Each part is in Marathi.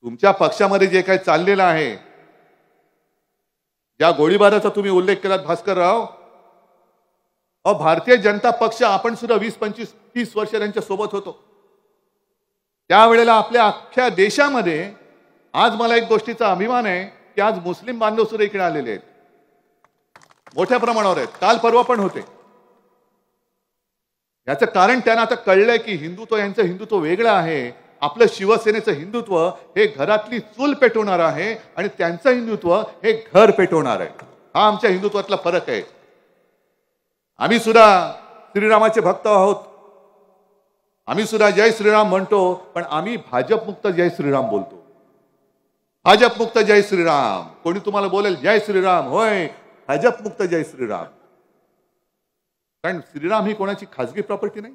तुमच्या पक्षामध्ये जे काही चाललेलं आहे, ज्या गोळीबाराचा तुम्ही उल्लेख केलात भास्करराव, भारतीय जनता पक्ष आपण सुद्धा 20, 25, 30 वर्ष त्यांच्या सोबत होतो. त्यावेळेला आपल्या अख्ख्या देशामध्ये आज मला एक गोष्टीचा अभिमान आहे की आज मुस्लिम बांधव सुद्धा इकडे आलेले आहेत, मोठ्या प्रमाणावर आहेत. काल परवा पण होते. याचं कारण त्यांना आता कळलंय की यांचं हिंदुत्व वेगळं आहे. आपलं शिवसेनेचं हिंदुत्व हे घरातली चूल पेटवणार आहे आणि त्यांचं हिंदुत्व हे घर पेटवणार आहे. हा आमच्या हिंदुत्वातला फरक आहे. आम्ही सुद्धा श्रीरामाचे भक्त आहोत. आम्ही सुद्धा जय श्रीराम म्हणतो, पण आम्ही भाजप मुक्त जय श्रीराम बोलतो. भाजप मुक्त जय श्रीराम. कोणी तुम्हाला बोलेल जय श्रीराम, होय भाजप मुक्त जय श्रीराम. कारण श्रीराम ही कोणाची खाजगी प्रॉपर्टी नाही.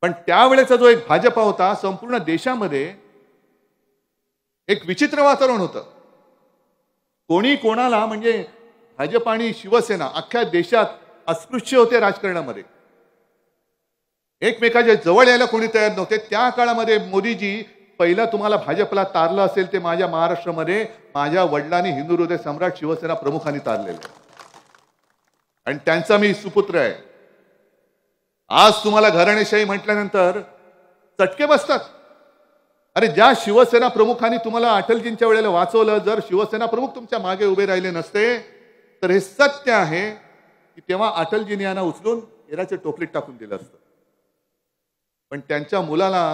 पण त्यावेळेचा जो एक भाजपा होता, संपूर्ण देशामध्ये एक विचित्र वातावरण होतं. कोणी कोणाला, म्हणजे भाजप आणि शिवसेना अख्ख्या देशात अस्पृश्य होते राजकारणामध्ये. एकमेकाच्या जवळ यायला कोणी तयार नव्हते. त्या काळामध्ये मोदीजी पहिला तुम्हाला भाजपला तारलं असेल ते माझ्या महाराष्ट्रामध्ये माझ्या वडिलांनी हिंदू हृदय सम्राट शिवसेना प्रमुखांनी तारलेलं आहे आणि त्यांचा मी सुपुत्र आहे. आज तुम्हाला घराणेशाही म्हटल्यानंतर चटके बसतात. अरे ज्या शिवसेना प्रमुखांनी तुम्हाला अटलजींच्या वेळेला वाचवलं, जर शिवसेना प्रमुख तुमच्या मागे उभे राहिले नसते तर हे सत्य आहे की तेव्हा अटलजींनी यांना उचलून हेराच्या टोपलीत टाकून दिलं असतं. पण त्यांच्या मुलाला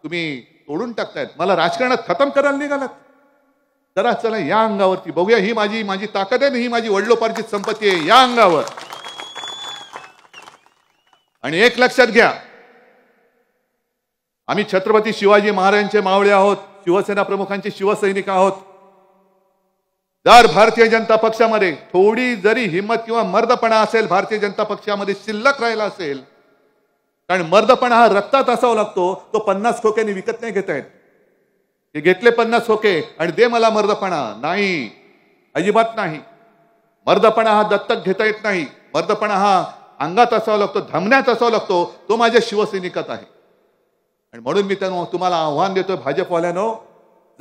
तुम्ही तोडून टाकतायत. मला राजकारणात खतम करायला निघालात. जरा चला या अंगावरती बघूया, ही माझी ताकद आहे, ही माझी वडिलोपार्जित संपत्ती आहे, या अंगावर. आणि एक लक्षात घ्या, आम्ही छत्रपती शिवाजी महाराजांचे मावळे आहोत, शिवसेना प्रमुखांचे शिवसैनिक आहोत. जर भारतीय जनता पक्षामध्ये थोडी जरी हिंमत किंवा मर्दपणा असेल, भारतीय जनता पक्षामध्ये शिल्लक राहिला असेल, कारण मर्दपणा हा रक्तात असावा लागतो, तो 50 खोक्यांनी विकत नाही घेता येत. हे घेतले 50 खोके आणि दे मला मर्दपणा, नाही, अजिबात नाही. मर्दपणा हा दत्तक घेता येत नाही. मर्दपणा हा अंगात असावा लागतो, धमन्यात असावा लागतो. तो माझ्या शिवसैनिकात आहे. आणि म्हणून मी तुम्हाला आव्हान देतोय भाजपवाल्यांनो,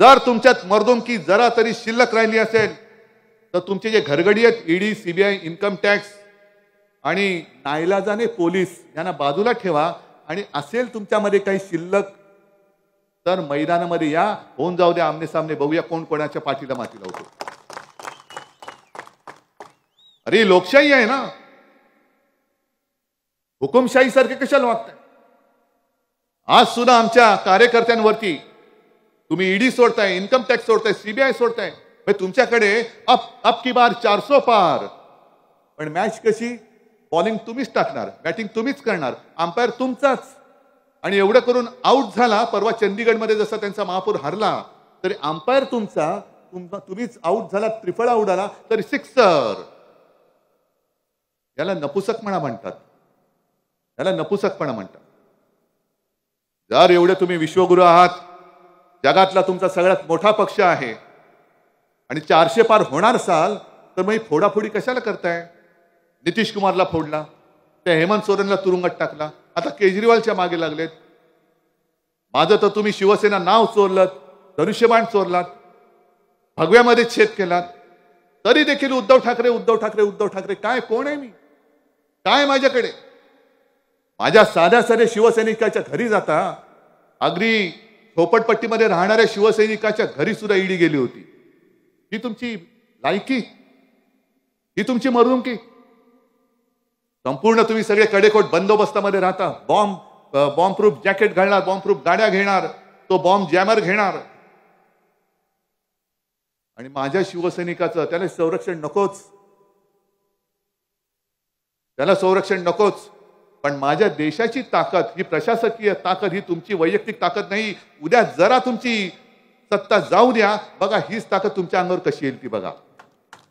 जर तुमच्यात मर्दुमकी जरा तरी शिल्लक राहिली असेल तर तुमचे जे घरगडी आहेत, ईडी, सीबीआय, इन्कम टॅक्स आणि नाईलाजाने पोलीस यांना बाजूला ठेवा. आणि असेल तुमच्यामध्ये काही शिल्लक तर मैदानामध्ये या, होऊन जाऊ द्या आमने सामने, बघूया कोण कोणाच्या पाठीला माती लावतो. अरे लोकशाही आहे ना, हुकुमशाही सारखे कशाला वागताय? आज सुद्धा आमच्या कार्यकर्त्यांवरती तुम्ही ईडी सोडताय, इन्कम टॅक्स सोडताय, सीबीआय सोडताय. तुमच्याकडे अप की बार 400 पार. पण मॅच कशी? बॉलिंग तुम्हीच टाकणार, बॅटिंग तुम्हीच करणार, अंपायर तुमचाच. आणि एवढं करून आउट झाला. परवा चंदीगडमध्ये जसा त्यांचा महापौर हरला तरी अंपायर तुम्हीच आउट झाला, त्रिफळा उडाला तरी सिक्सर. याला नपुसकपणा म्हणतात, याला नपुसकपणा म्हणतात. जर एवढे तुम्ही विश्वगुरु आहात, जगातला तुमचा सगळ्यात मोठा पक्ष आहे आणि 400 पार होणार असाल तर मग फोडाफोडी कशाला करताय? नितीश कुमारला फोडला, त्या हेमंत सोरेनला तुरुंगात टाकला, आता केजरीवालच्या मागे लागलेत. माझं तर तुम्ही शिवसेना नाव चोरलं, धनुष्यबाण चोरलात, भगव्यामध्ये छेद केलात. तरी देखील उद्धव ठाकरे काय, कोण आहे मी, काय माझ्याकडे? माझ्या साध्या साध्या शिवसैनिकाच्या घरी जाता, अगदी झोपडपट्टीमध्ये राहणाऱ्या शिवसैनिकाच्या घरी सुद्धा ईडी गेली होती. ही तुमची लायकी, ही तुमची मर्दुमकी. संपूर्ण तुम्ही सगळे कडेकोट बंदोबस्तामध्ये राहता. बॉम्ब प्रूफ जॅकेट घालणार, बॉम्ब प्रूफ गाड्या घेणार, तो बॉम्ब जॅमर घेणार. आणि माझ्या शिवसैनिकाचं त्याला संरक्षण नकोच, त्याला संरक्षण नकोच. पण माझ्या देशाची ताकद, ही प्रशासकीय ताकद, ही तुमची वैयक्तिक ताकद नाही. उद्या जरा तुमची सत्ता जाऊ द्या, बघा हीच ताकद तुमच्या अंगावर कशी येईल ती बघा.